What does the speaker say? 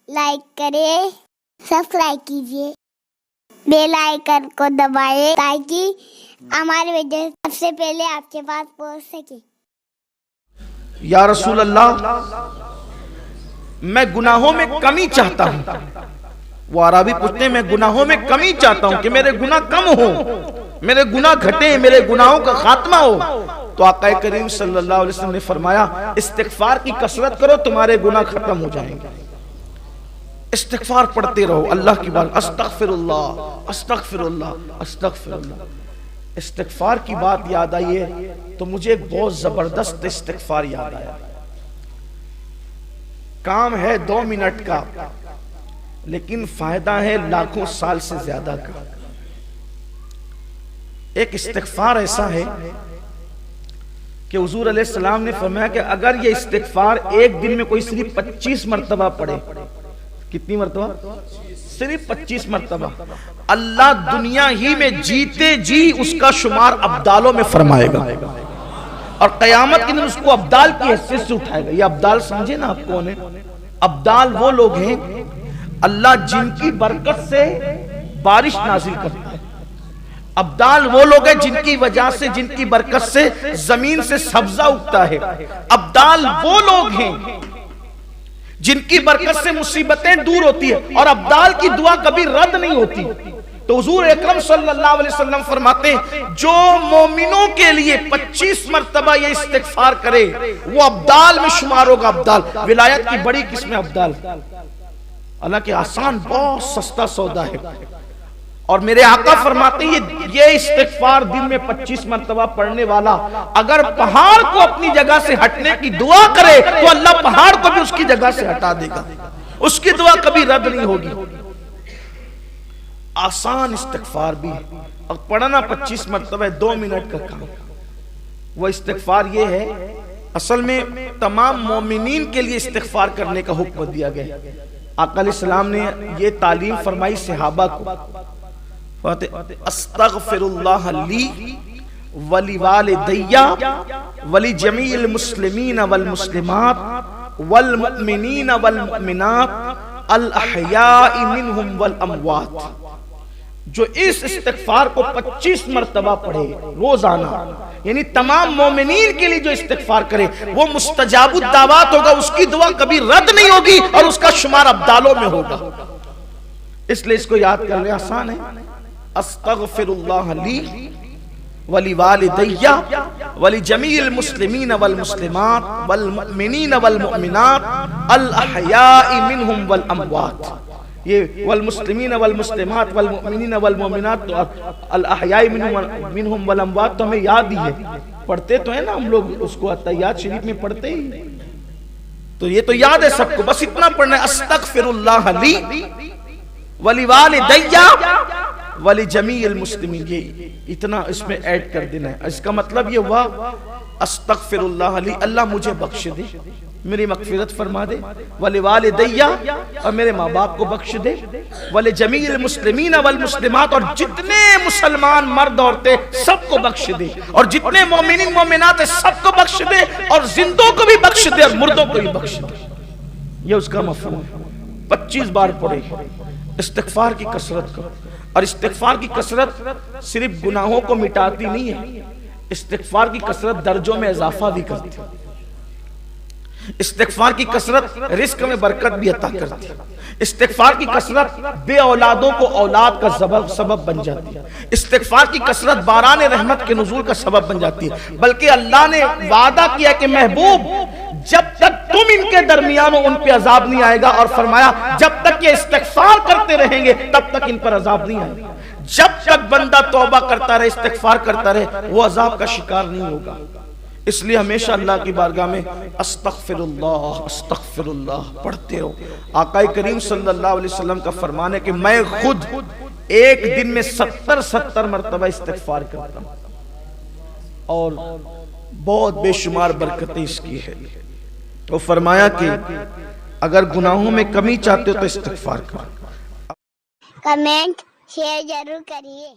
Like کریں، subscribe کیجیے، bell icon کو دبائیں تاکہ ہماری ویڈیو سب سے پہلے آپ کے پاس پہنچ سکے۔ یا رسول اللہ، میں گناہوں میں کمی چاہتا ہوں۔ وہ عربی پوچھتے ہیں میں گناہوں میں کمی چاہتا ہوں کہ میرے گناہ کم ہو، میرے گناہ گھٹیں، میرے گناہوں کا خاتمہ ہو۔ تو آقا کریم صلی اللہ علیہ وسلم نے فرمایا استغفار کی کثرت کرو، تمہارے گناہ ختم ہو جائیں گے۔ استغفار پڑھتے رہو اللہ کی بات، استغفر اللہ استغفر اللہ استغفر اللہ۔ استغفار کی بات یاد آئی ہے تو مجھے ایک بہت زبردست استغفار یاد آیا۔ کام ہے 2 منٹ کا لیکن فائدہ ہے لاکھوں سال سے زیادہ کا۔ ایک استغفار ایسا ہے کہ حضور علیہ السلام نے فرمایا کہ اگر یہ استغفار ایک دن میں کوئی صرف 25 مرتبہ پڑھے، کتنی مرتبہ؟ صرف 25 مرتبہ، اللہ دنیا ہی میں جیتے جی اس کا شمار ابدالوں میں فرمائے گا، اور قیامت کے دن اس کو ابدال کی حیثیت سے اٹھائے گا۔ یہ ابدال سمجھے نا آپ کون ہیں؟ ابدال وہ لوگ ہیں اللہ جن کی برکت سے بارش نازل کرتا ہے۔ ابدال وہ لوگ ہیں جن کی وجہ سے، جن کی برکت سے زمین سے سبزہ اگتا ہے۔ ابدال وہ لوگ ہیں جن کی برکت سے مصیبتیں دور ہوتی ہیں، اور ابدال کی دعا کبھی رد نہیں ہوتی۔ تو حضور اکرم صلی اللہ علیہ وسلم فرماتے ہیں جو مومنوں کے لیے 25 مرتبہ یہ استغفار کرے وہ ابدال میں شمار ہوگا۔ ابدال ولایت کی بڑی قسم ابدال، اللہ کے آسان بہت سستا سودا ہے۔ اور میرے آقا فرماتے ہیں یہ استغفار دن میں 25 مرتبہ پڑھنے والا اگر پہاڑ کو اپنی جگہ سے ہٹنے کی دعا کرے تو اللہ پہاڑ کو بھی اس کی جگہ سے ہٹا دے گا، اس کی دعا کبھی رد نہیں ہوگی۔ آسان استغفار بھی اور پڑھنا 25 مرتبہ 2 منٹ کا کام۔ وہ استغفار یہ ہے، اصل میں تمام مومنین کے لیے استغفار کرنے کا حکم دیا گیا۔ آقا علیہ السلام نے یہ تعلیم فرمائی صحابہ کو، استغفر اللہ لی ولی والدی ولی جمیع المسلمین والمسلمات والمؤمنین والمؤمنات الاحیاء منہم والاموات۔ جو اس استغفار کو 25 مرتبہ پڑھے روزانہ، یعنی تمام مومنین کے لیے جو استغفار کرے وہ مستجاب الدعوات ہوگا، اس کی دعا کبھی رد نہیں ہوگی اور اس کا شمار ابدالوں میں ہوگا۔ اس لئے اس کو یاد کر لیں، آسان ہے۔ استغفر اللہ لی ولی والدی ولی جمیع المسلمین والمسلمات والمؤمنین والمؤمنات الاحیاء منہم والاموات۔ یہ والمسلمین والمسلمات والمؤمنین والمؤمنات الاحیاء منہم والاموات تو ہمیں یاد ہی ہے، پڑھتے تو ہیں نا ہم لوگ اس کو، تحیات شریف میں پڑھتے ہی، تو یہ تو یاد ہے سب کو، بس اتنا پڑھنا ہے استغفر اللہ لی ولی والدی ولی جمیع المسلمین۔ یہ اتنا اس میں ایڈ کر دینا ہے۔ اس کا مطلب یہ ہوا استغفر اللہ لی، اللہ مجھے بخش دے، میری مغفرت فرما دے، ولی والدی اور میرے ماں باپ کو بخش دے، ولی جمیع المسلمین والمسلمات اور جتنے مسلمان مرد عورتیں سب کو بخش دے، اور جتنے مومنین مومنات ہیں سب کو بخش دے، اور زندوں کو بھی بخش دے اور مردوں کو بھی بخش دے۔ یہ اس کا مفہوم ہے۔ 25 بار پڑھے، استغفار کی کثرت کرو، اور استغفار کی کثرت صرف گناہوں کو مٹاتی نہیں ہے، استغفار کی کثرت درجوں میں اضافہ بھی کرتی ہے۔ استغفار کی کثرت رزق میں برکت بھی عطا کرتی ہے۔ استغفار کی کثرت بے اولادوں کو اولاد کا سبب بن جاتی ہے۔ استغفار کی کثرت باران رحمت کے نزول کا سبب بن جاتی ہے۔ بلکہ اللہ نے وعدہ کیا کہ محبوب جب تک تم ان کے درمیان ہو ان پہ عذاب نہیں آئے گا، اور فرمایا جب تک یہ استغفار کرتے رہیں گے تب تک ان پر عذاب نہیں آئے گا۔ جب تک بندہ توبہ کرتا رہے، استغفار کرتا رہے، وہ عذاب کا شکار نہیں ہوگا۔ اس لیے ہمیشہ اللہ کی بارگاہ میں استغفر اللہ پڑھتے رہو۔ آقا کریم صلی اللہ علیہ وسلم کا فرمان ہے کہ میں خود ایک دن میں 70 مرتبہ استغفار کرتا ہوں، اور بہت بے شمار برکتیں اس کی ہے۔ وہ فرمایا کہ اگر گناہوں میں کمی چاہتے ہو تو استغفار کرو۔ کمنٹ شیئر ضرور کریے۔